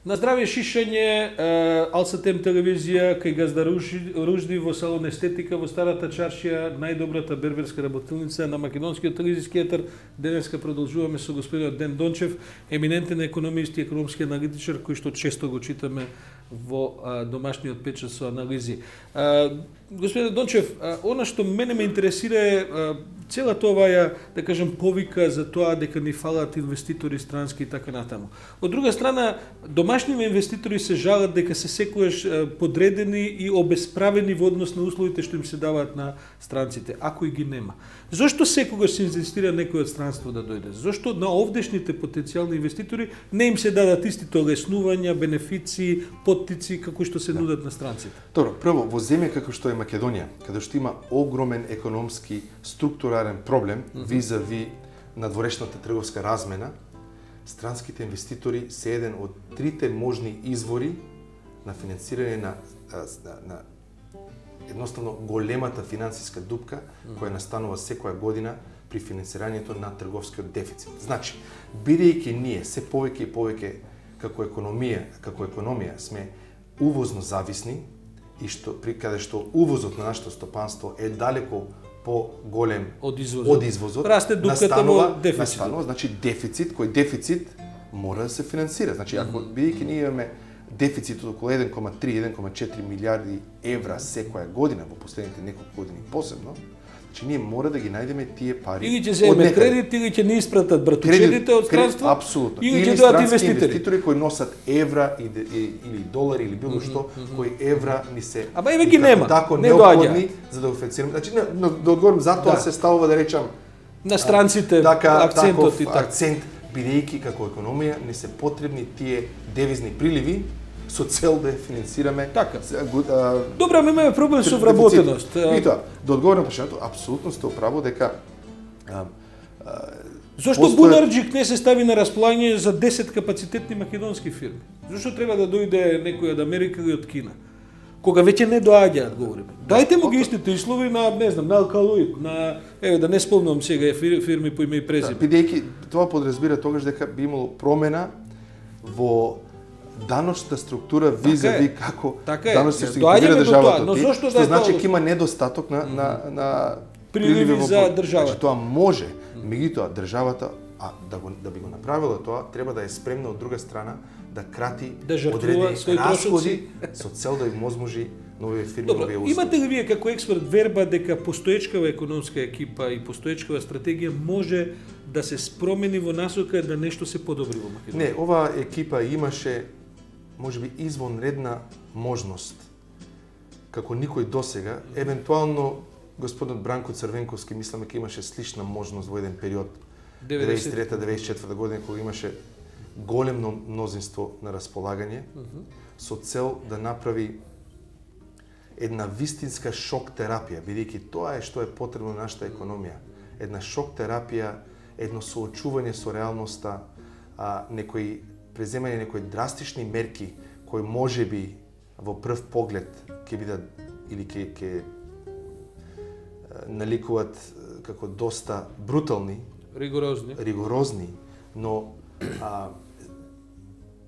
На здравје шишање, Алсатем телевизија, кај газда Ружди во салон естетика во Старата чаршија, најдобрата берберска работилница на македонскиот телевизиски етер. Денеска продолжуваме со господинот Ден Дончев, еминентен економист и економски аналитичар, кој што често го читаме во домашниот печат со анализи. Господин Дончев, она што мене ме интересира е целата оваа, да кажем, повика за тоа дека ни фалат инвеститори странски и така натаму. Од друга страна, домашните инвеститори се жалат дека се секогаш подредени и обесправени во однос на условите што им се даваат на странците, ако и ги нема. Зошто секогаш се инзистира некој од странство да дојде? Зошто на овдешните потенцијални инвеститори не им се дадат истите олеснувања, бенефиции, поттици како што се нудат на странците? Добро, прво, во земја како што е Македонија, каде што има огромен економски структурарен проблем визави надворешната трговска размена, странските инвеститори се еден од трите можни извори на финансирање на едноставно големата финансиска дупка која настанува секоја година при финансирањето на трговскиот дефицит. Значи, бидејќи ние се повеќе и повеќе како економија сме увозно зависни и каде што увозот на нашето стопанство е далеко по-голем од извозот, расте дупката во дефицит. Значи дефицит, кој дефицит мора да се финансира. Значи ако бидејќи ние имаме дефицит од околу 1,3-1,4 милиарди евра секоја година во последните неколку години посебно, значи ние мора да ги најдеме тие пари. Или ќе земе кредит, или ќе не испратат братучедите од странство, апсолутно. Или ќе дојдат инвеститори кои носат евра или долари или било што, кои евра ни се Ама еве ги нема, не доаѓа за да го финансираме. Значи да одговорам затоа се ставува да речам на странците акцентот и така. Акцент бидејќи како економија не се потребни тие девизни приливи со цел да финансираме. Така. Добра, ми имаме проблем со вработеност. Митоа, да одговорам на прашањето, апсолутно сте управо дека зошто Бунарџик не се стави на располагање за 10 капацитетни македонски фирми? Зошто треба да дојде некој од Америка или од Кина? Кога веќе не доаѓаат, говориме. Дајте му ги истите услови на, не знам, на Алкалоид, на, еве да не спомнувам сега фирми по име и презиме. Бидејќи тоа подразбира тогаш дека би имало промена во даночната структура визави како даноците се ги побира државата. Но зошто што значи дека има недостаток на приливи за државата. Значи тоа може, меѓутоа државата да би го направила тоа, треба да е спремна од друга страна да крати одредени расходи со цел да им возможи нови фирми, нови услуги. Имате ли вие како експерт верба дека постоечкава економска екипа и постоечкава стратегија може да се спромени во насока да нешто се подобри во Македонија? Не, оваа екипа имаше можеби извонредна можност како никој досега, евентуално господинот Бранко Црвенковски мислам дека имаше слична можност во еден период 93-94 година кога имаше големно мнозинство на располагање со цел да направи една вистинска шок терапија, бидејќи тоа е што е потребно на нашата економија. Една шок терапија, едно соочување со реалноста, некои преземање некои драстични мерки кои можеби во прв поглед ќе бидат или ќе наликуваат како доста брутални, ригорозни, но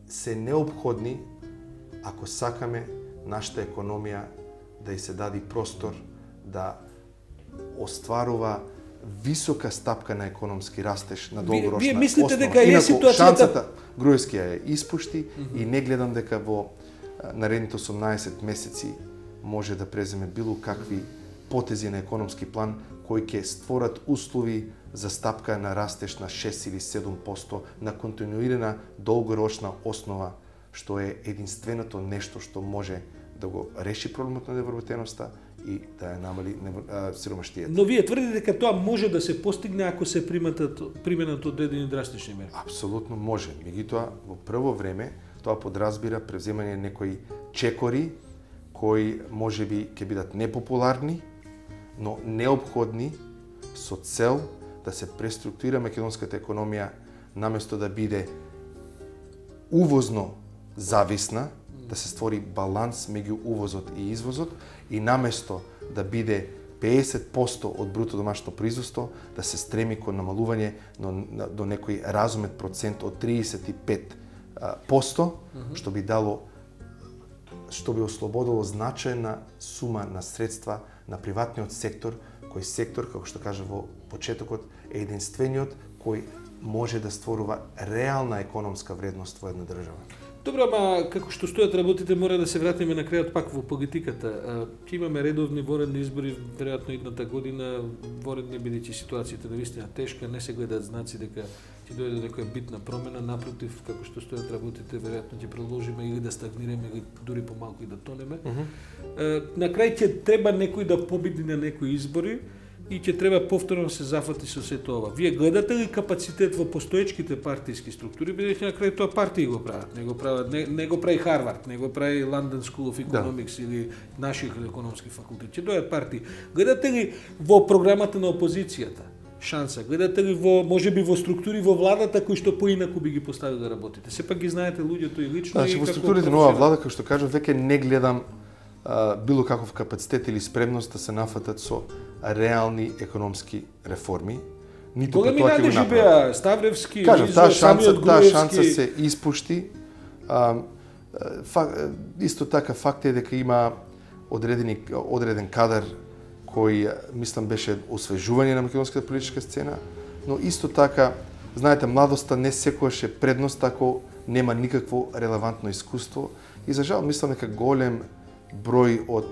се неопходни ако сакаме нашата економија да и се даде простор да остварува висока стапка на економски растеж на долгорочна основа. Вие мислите дека е ситуацијата? Шансата Груевски ја испушти и не гледам дека во наредните 18 месеци може да преземе било какви потези на економски план кои ќе створат услови за стапка на растеж на 6 или 7% на континуирана долгорочна основа, што е единственото нешто што може да го реши проблемот на невработеноста и да ја намали сиромаштијата. Но вие тврдите дека тоа може да се постигне ако се применат одредени драстични мерки? Апсолутно може. Меѓутоа, во прво време тоа подразбира превземање некои чекори кои можеби ќе бидат непопуларни, но неопходни со цел да се преструктурира македонската економија наместо да биде увозно зависна, да се створи баланс меѓу увозот и извозот и наместо да биде 50% од бруто домашно производство, да се стреми кон намалување до некој разумен процент од 35 посто, што би ослободило значајна сума на средства на приватниот сектор, кој сектор, како што кажа во почетокот, е единствениот кој може да створува реална економска вредност во една држава. Добро, ама како што стојат работите, мора да се вратиме на крајот пак во политиката. Ќе имаме редовни воредни избори, веројатно идната година, воредни бидејќи ситуацијата навистина тешка, не се гледаат знаци дека ќе дојде некоја битна промена, напротив, како што стојат работите, веројатно ќе продолжиме или да стагнираме или дури помалку и да тонеме. На крај ќе треба некој да победи на некои избори и ќе треба повторно да се зафати со сето ова. Вие гледате ли капацитет во постоечките партиски структури, бидејќи на крај тоа партии го прават, не го прави Харвард, не го прави London School of Economics или наших економски факултети, ќе дојат партии. Гледате ли во програмата на опозицијата шанса? Гледате ли можеби во структури во владата кои што поинаку би ги поставили да работите? Сепак ги знаете луѓето и лично и во како структурите на оваа влада, како што кажав, веќе не гледам било каков капацитет или спремност да се нафатат со реални економски реформи. Ниту големи надежи беа Ставревски, таа шанса се испушти. Исто така факт е дека има одреден кадар кој мислам беше освежување на македонската политичка сцена, но исто така знаете, младоста не секогаш е предност ако нема никакво релевантно искуство и за жал мислам дека голем број од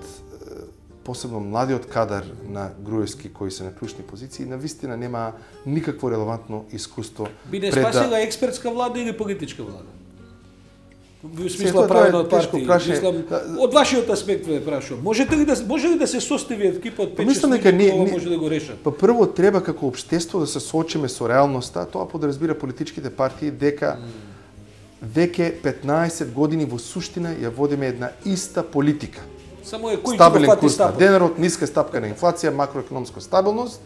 посебно младиот кадар на Груевски кои се на клучни позиции навистина нема никакво релевантно искуство. Би не спасила експертска влада или политичка влада? Во смисла правена од партии. Мислам, од вашиот аспект ве прашувам. Може ли да се состави екипа од 5-6 луѓе кои може да го решат? Па прво треба како општество да се соочиме со реалноста, тоа подразбира политичките партии дека веќе 15 години во суштина ја водиме една иста политика. Само е кој стабилен ќе го курс фати на денарот, ниска стапка на инфлација, макроекономска стабилност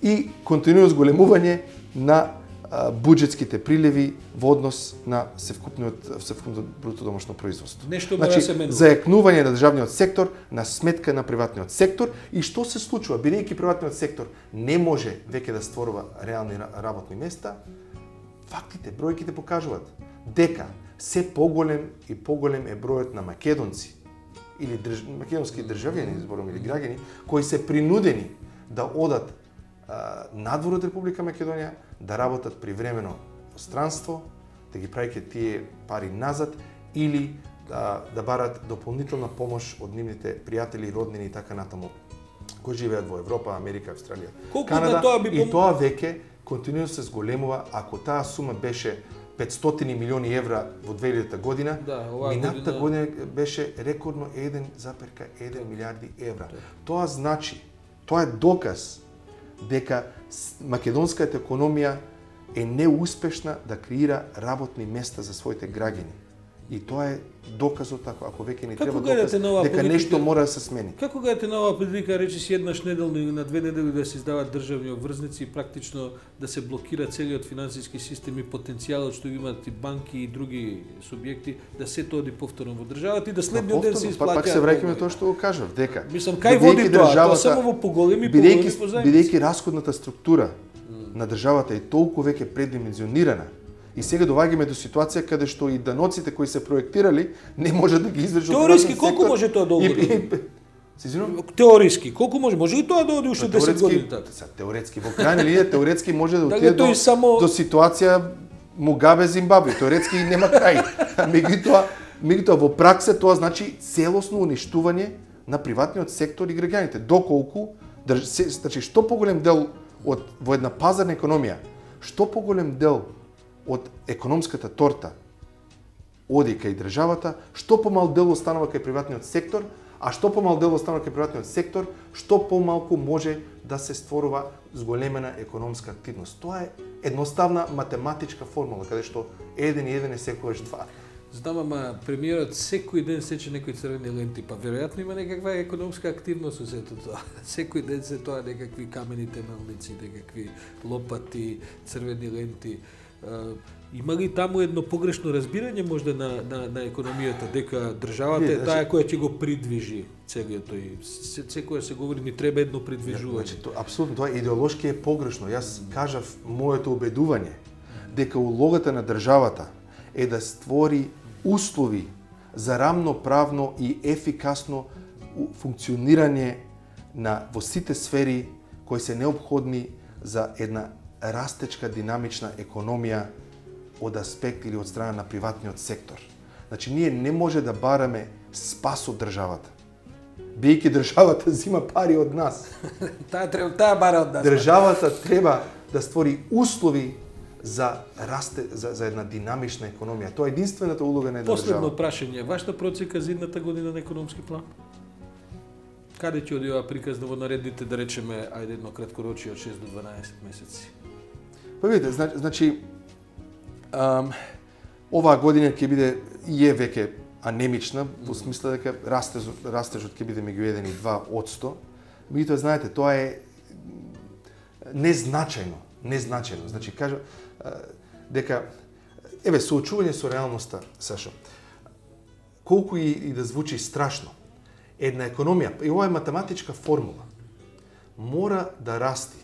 и континуирано зголемување на буџетските приливи во однос на севкупниот бруто домашно производство. Нешто мора да се менува. Зајакнување на државниот сектор на сметка на приватниот сектор и што се случува бидејќи приватниот сектор не може веќе да створува реални работни места, фактите, бројките покажуваат дека се поголем и поголем е бројот на македонци или македонски државјани, зборувам, или граѓани кои се принудени да одат надвор од Република Македонија, да работат привремено во странство, да ги праќаат тие пари назад или да барат дополнителна помош од нивните пријатели, роднини и така натаму, кои живеат во Европа, Америка, Австралија, Канада. И тоа веќе континуирано се зголемува. Ако таа сума беше 500 милиони евра во 2000 година, минатата година беше рекордно 1,1 милиарди евра. Тоа значи, тоа е доказ дека македонската економија е неуспешна да креира работни места за своите граѓани. И тоа е доказот ако веќе не треба доказ дека нешто мора да се смени. Како гледате на оваа политика, речиси еднаш неделно или на 2 недели да се издават државни обврзници и практично да се блокира целиот финансиски систем и потенцијалот што имаат и банки и други субјекти, да се тоа оди повторно во државата и да следниот ден се исплаќаат. Пак се враќаме тоа што го кажав, дека мислам кај води тоа само во поголеми позајмици. Бидејќи расходната структура на државата е толку веќе предимензионирана, и сега доаѓаме до ситуација каде што и даноците кои се проектирали не може да ги издржат. Теориски колку може тоа да оди? Теориски колку може? Може ли тоа да оди уште 10 години така? Теоретски во крајна линија теоретски може да отиде до ситуација Мугабе Зимбабве. Теоретски нема крај. Меѓутоа во пракса тоа значи целосно уништување на приватниот сектор и граѓаните. Доколку значи што поголем дел во една пазарна економија, што поголем дел од економската торта оди кај државата, што помал дел останува кај приватниот сектор, а што помал дел останува кај приватниот сектор, што помалку може да се створува зголемена економска активност. Тоа е едноставна математичка формула, каде што 1 и 1 е секогаш 2. Знам, ама премиерот секој ден сече некои црвени ленти, па веројатно има некаква економска активност со сето тоа. Секој ден се тоа некакви камени темелници, некакви лопати, црвени ленти. Има ли таму едно погрешно разбирање можда на економијата, дека државата е таа која ќе го придвижи целиот тој? Секоја се говори ни треба едно придвижување. Апсолутно, тоа идеолошки е погрешно. Јас кажав моето убедување дека улогата на државата е да створи услови за рамноправно и ефикасно функционирање во сите сфери кои се неопходни за една растечка динамична економија од аспект или од страна на приватниот сектор. Значи, ние не може да бараме спас од државата. Биејќи државата зима пари од нас. Таа бара од нас. Државата треба да створи услови за една динамична економија. Тоа е единствената улога на една Последно држава. прашање, вашата процека за едната година на економски план? Каде ќе оди ова приказна во наредните, да речеме, ајде едно краткорочие од 6 до 12 месеци? Па видите, значи оваа година ќе биде и е веќе анемична, во смисла дека растежот ќе биде меѓу 1 и 2%. Меѓутоа, знаете, тоа е незначајно. Значи, кажа дека соочување со реалноста, Сашо. Колку и да звучи страшно, една економија, и ова е математичка формула, мора да расти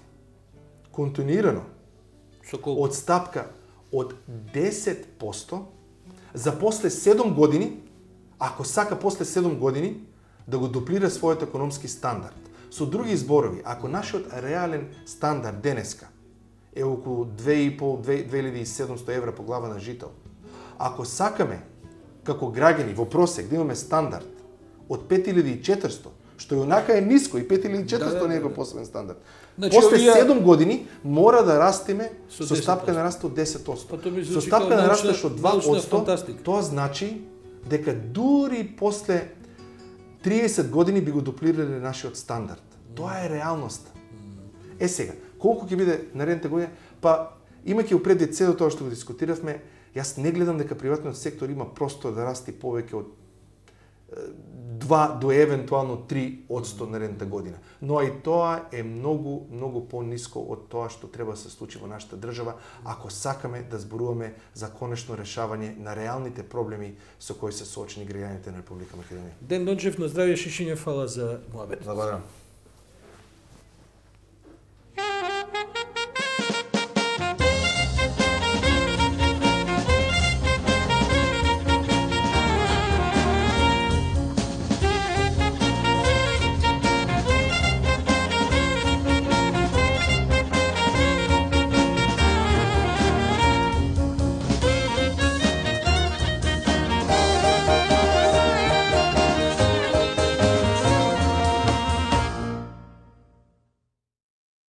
континуирано Со колку? од стапка од 10% за после 7 години, ако сака после 7 години да го дуплира својот економски стандард. Со други зборови, ако нашиот реален стандард денеска е околу 2.500-2.700 евра по глава на жител, ако сакаме како граѓани во просек да имаме стандард од 5.400, што и онака е ниско, и 5.400 не е посебен стандард. Значи, После 7 години мора да растиме со 10%. стапка на раст од 10%. Па тоа ми Со звучи стапка како на научна- растеж од научна 2%, фантастика. тоа значи дека дури после 30 години би го дуплирале нашиот стандард. Тоа е реалноста. Сега, колку ќе биде наредните години? Па, имајќи упредит цело тоа што го дискутиравме, јас не гледам дека приватниот сектор има простор да расти повеќе од 2 до евентуално 3% наредната година. Но и тоа е многу пониско од тоа што треба да се случи во нашата држава, ако сакаме да зборуваме за конечно решавање на реалните проблеми со кои се соочени граѓаните на Република Македонија. Ден Дончев, на здравје, Шишиње, фала за муабет. Благодарам.